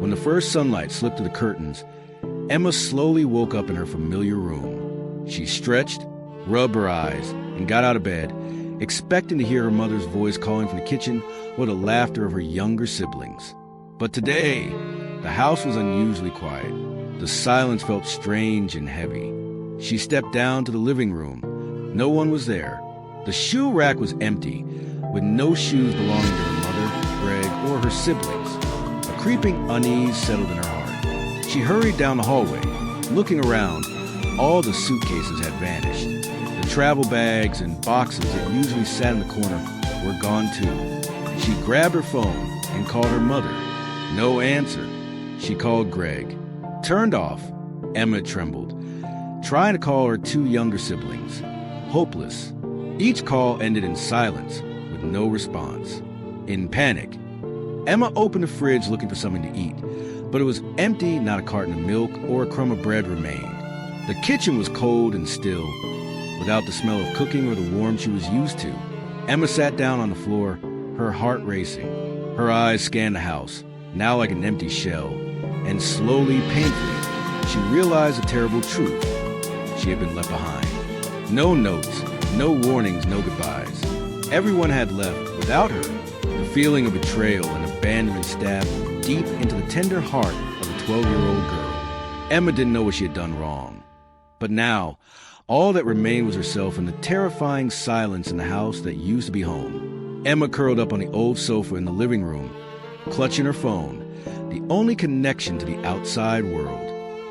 When the first sunlight slipped through the curtains, Emma slowly woke up in her familiar room. She stretched, rubbed her eyes, and got out of bed, expecting to hear her mother's voice calling from the kitchen or the laughter of her younger siblings. But today, the house was unusually quiet. The silence felt strange and heavy. She stepped down to the living room. No one was there. The shoe rack was empty, with no shoes belonging to her mother, Greg, or her siblings. A creeping unease settled in her heart. She hurried down the hallway. Looking around, all the suitcases had vanished. The travel bags and boxes that usually sat in the corner were gone too. She grabbed her phone and called her mother. No answer. She called Greg. Turned off. Emma trembled, trying to call her two younger siblings. Hopeless. Each call ended in silence, with no response. In panic, Emma opened the fridge looking for something to eat, but it was empty. Not a carton of milk or a crumb of bread remained. The kitchen was cold and still, without the smell of cooking or the warmth she was used to. Emma sat down on the floor, her heart racing. Her eyes scanned the house, now like an empty shell, and slowly, painfully, she realized the terrible truth. She had been left behind. No notes, no warnings, no goodbyes. Everyone had left without her. The feeling of betrayal and abandonment stabbed deep into the tender heart of a 12-year-old girl. Emma didn't know what she had done wrong. But now, all that remained was herself and the terrifying silence in the house that used to be home. Emma curled up on the old sofa in the living room, clutching her phone, the only connection to the outside world.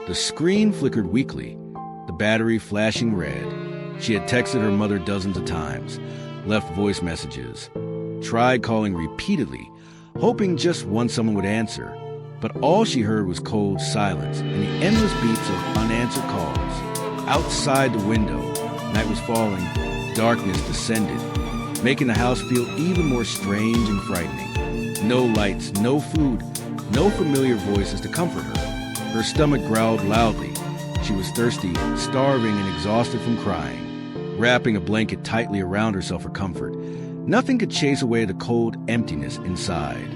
The screen flickered weakly, the battery flashing red. She had texted her mother dozens of times, left voice messages, tried calling repeatedly, hoping just once someone would answer. But all she heard was cold silence and the endless beeps of unanswered calls. Outside the window, night was falling, darkness descended, making the house feel even more strange and frightening. No lights, no food, no familiar voices to comfort her. Her stomach growled loudly. She was thirsty, starving, and exhausted from crying. Wrapping a blanket tightly around herself for comfort, nothing could chase away the cold emptiness inside.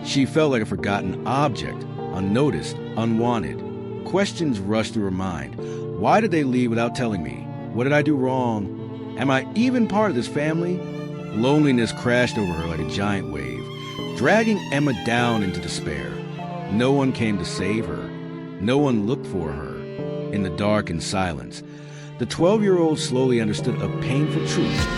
She felt like a forgotten object, unnoticed, unwanted. Questions rushed through her mind. Why did they leave without telling me? What did I do wrong? Am I even part of this family? Loneliness crashed over her like a giant wave, dragging Emma down into despair. No one came to save her. No one looked for her. In the dark and silence, the 12-year-old slowly understood a painful truth.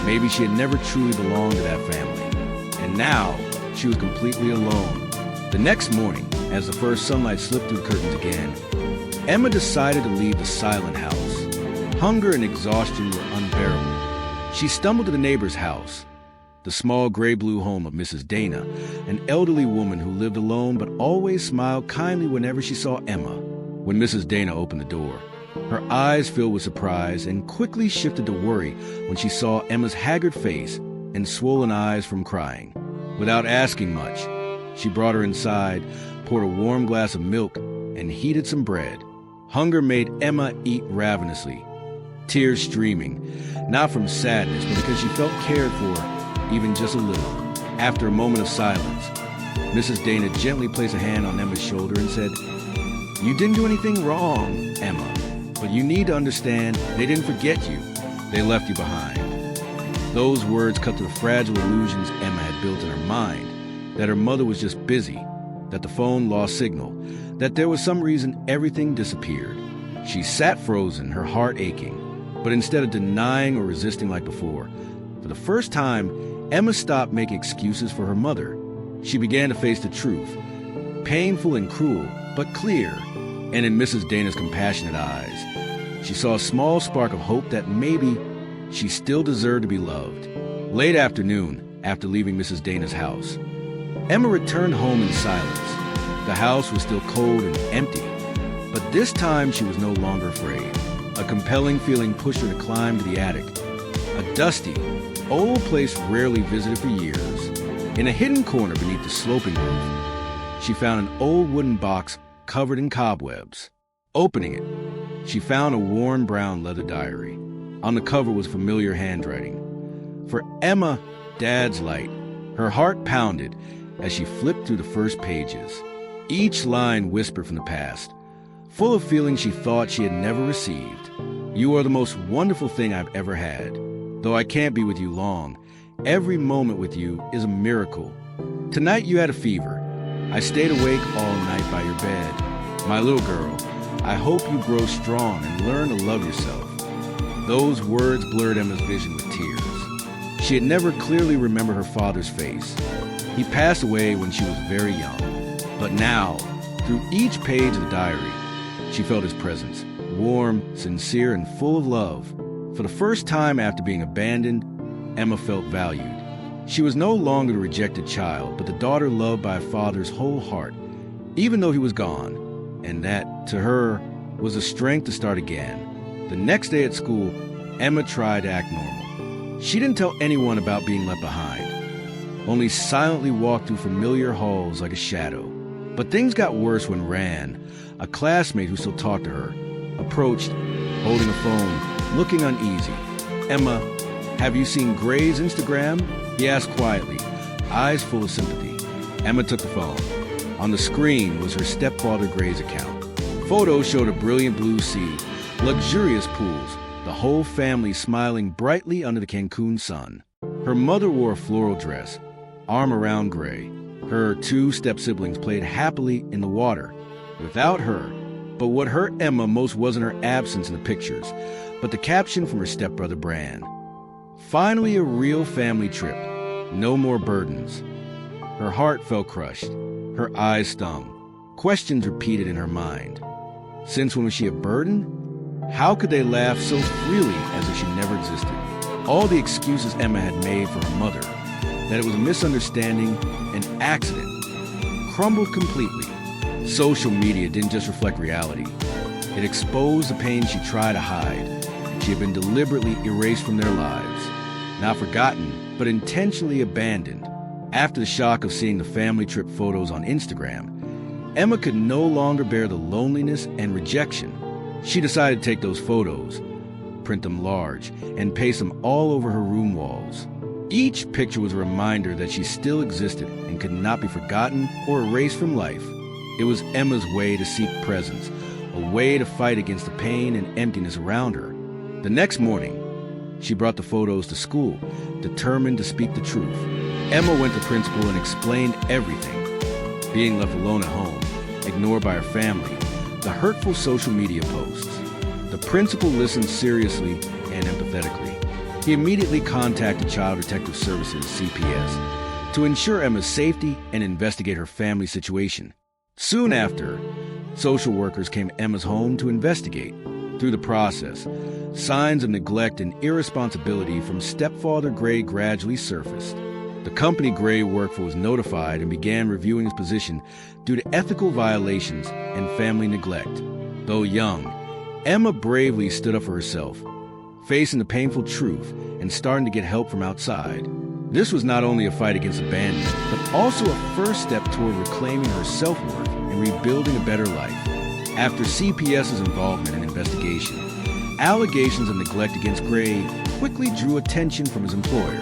Maybe she had never truly belonged to that family. And now, she was completely alone. The next morning, as the first sunlight slipped through the curtains again, Emma decided to leave the silent house. Hunger and exhaustion were unbearable. She stumbled to the neighbor's house, the small gray-blue home of Mrs. Dana, an elderly woman who lived alone but always smiled kindly whenever she saw Emma. When Mrs. Dana opened the door, her eyes filled with surprise and quickly shifted to worry when she saw Emma's haggard face and swollen eyes from crying. Without asking much, she brought her inside, poured a warm glass of milk, and heated some bread. Hunger made Emma eat ravenously, tears streaming, not from sadness, but because she felt cared for, even just a little. After a moment of silence, Mrs. Dana gently placed a hand on Emma's shoulder and said, "You didn't do anything wrong, Emma, but you need to understand they didn't forget you. They left you behind." Those words cut to the fragile illusions Emma had built in her mind, that her mother was just busy, that the phone lost signal, that there was some reason everything disappeared. She sat frozen, her heart aching, but instead of denying or resisting like before, for the first time, Emma stopped making excuses for her mother. She began to face the truth, painful and cruel, but clear, and in Mrs. Dana's compassionate eyes, she saw a small spark of hope that maybe she still deserved to be loved. Late afternoon, after leaving Mrs. Dana's house, Emma returned home in silence. The house was still cold and empty, but this time she was no longer afraid. A compelling feeling pushed her to climb to the attic, a dusty, old place rarely visited for years. In a hidden corner beneath the sloping roof, she found an old wooden box covered in cobwebs. Opening it, she found a worn brown leather diary. On the cover was familiar handwriting. For Emma, Dad's light. Her heart pounded as she flipped through the first pages. Each line whispered from the past, full of feelings she thought she had never received. You are the most wonderful thing I've ever had. Though I can't be with you long, every moment with you is a miracle. Tonight you had a fever. I stayed awake all night by your bed. My little girl, I hope you grow strong and learn to love yourself. Those words blurred Emma's vision with tears. She had never clearly remembered her father's face. He passed away when she was very young. But now, through each page of the diary, she felt his presence, warm, sincere, and full of love. For the first time after being abandoned, Emma felt valued. She was no longer the rejected child, but the daughter loved by a father's whole heart, even though he was gone. And that, to her, was the strength to start again. The next day at school, Emma tried to act normal. She didn't tell anyone about being left behind, only silently walked through familiar halls like a shadow. But things got worse when Ran, a classmate who still talked to her, approached, holding a phone, looking uneasy. "Emma, have you seen Gray's Instagram?" he asked quietly, eyes full of sympathy. Emma took the phone. On the screen was her stepfather Gray's account. Photos showed a brilliant blue sea, luxurious pools, the whole family smiling brightly under the Cancun sun. Her mother wore a floral dress, arm around Gray. Her two step-siblings played happily in the water, without her. But what hurt Emma most wasn't her absence in the pictures, but the caption from her stepbrother Bran. Finally a real family trip, no more burdens. Her heart felt crushed, her eyes stung. Questions repeated in her mind. Since when was she a burden? How could they laugh so freely as if she never existed? All the excuses Emma had made for her mother, that it was a misunderstanding, an accident, crumbled completely. Social media didn't just reflect reality. It exposed the pain she tried to hide. She had been deliberately erased from their lives. Not forgotten, but intentionally abandoned. After the shock of seeing the family trip photos on Instagram, Emma could no longer bear the loneliness and rejection. She decided to take those photos, print them large, and paste them all over her room walls. Each picture was a reminder that she still existed and could not be forgotten or erased from life. It was Emma's way to seek presence, a way to fight against the pain and emptiness around her. The next morning, she brought the photos to school, determined to speak the truth. Emma went to principal and explained everything. Being left alone at home, ignored by her family, the hurtful social media posts. The principal listened seriously and empathetically. He immediately contacted Child Protective Services, CPS, to ensure Emma's safety and investigate her family situation. Soon after, social workers came to Emma's home to investigate. Through the process, signs of neglect and irresponsibility from stepfather Gray gradually surfaced. The company Gray worked for was notified and began reviewing his position due to ethical violations and family neglect. Though young, Emma bravely stood up for herself, facing the painful truth and starting to get help from outside. This was not only a fight against abandonment, but also a first step toward reclaiming her self-worth and rebuilding a better life. After CPS's involvement in investigation, allegations of neglect against Gray quickly drew attention from his employer.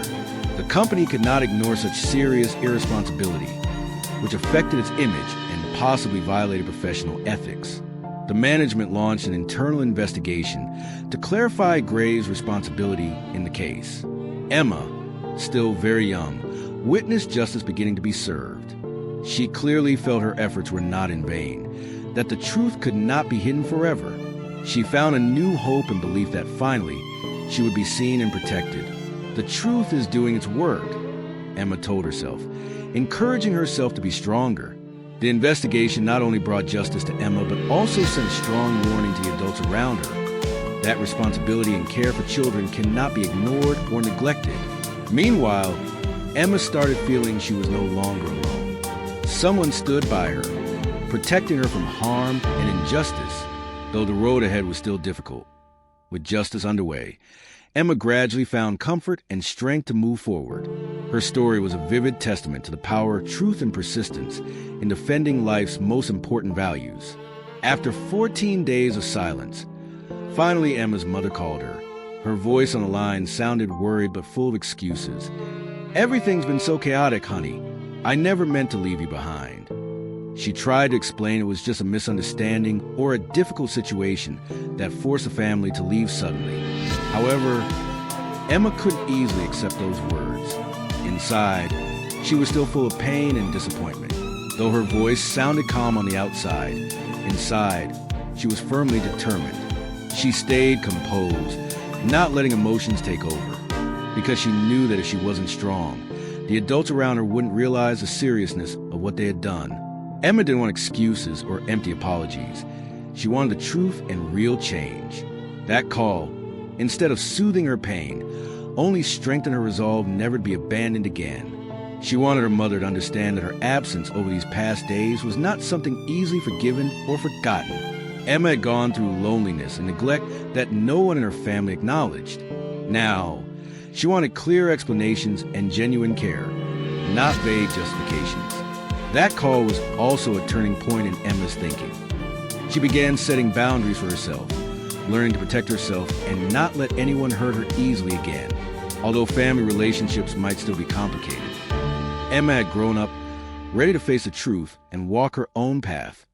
The company could not ignore such serious irresponsibility, which affected its image and possibly violated professional ethics. The management launched an internal investigation to clarify Gray's responsibility in the case. Emma, still very young, witnessed justice beginning to be served. She clearly felt her efforts were not in vain, that the truth could not be hidden forever. She found a new hope and belief that finally she would be seen and protected. The truth is doing its work, Emma told herself, encouraging herself to be stronger. The investigation not only brought justice to Emma, but also sent a strong warning to the adults around her. That responsibility and care for children cannot be ignored or neglected. Meanwhile, Emma started feeling she was no longer alone. Someone stood by her, protecting her from harm and injustice, though the road ahead was still difficult. With justice underway, Emma gradually found comfort and strength to move forward. Her story was a vivid testament to the power of truth and persistence in defending life's most important values. After 14 days of silence, finally Emma's mother called her. Her voice on the line sounded worried but full of excuses. "Everything's been so chaotic, honey. I never meant to leave you behind." She tried to explain it was just a misunderstanding or a difficult situation that forced the family to leave suddenly. However, Emma couldn't easily accept those words. Inside, she was still full of pain and disappointment. Though her voice sounded calm on the outside, inside, she was firmly determined. She stayed composed, not letting emotions take over, because she knew that if she wasn't strong, the adults around her wouldn't realize the seriousness of what they had done. Emma didn't want excuses or empty apologies. She wanted the truth and real change. That call, instead of soothing her pain, only strengthened her resolve never to be abandoned again. She wanted her mother to understand that her absence over these past days was not something easily forgiven or forgotten. Emma had gone through loneliness and neglect that no one in her family acknowledged. Now, she wanted clear explanations and genuine care, not vague justifications. That call was also a turning point in Emma's thinking. She began setting boundaries for herself, learning to protect herself and not let anyone hurt her easily again. Although family relationships might still be complicated, Emma had grown up, ready to face the truth and walk her own path.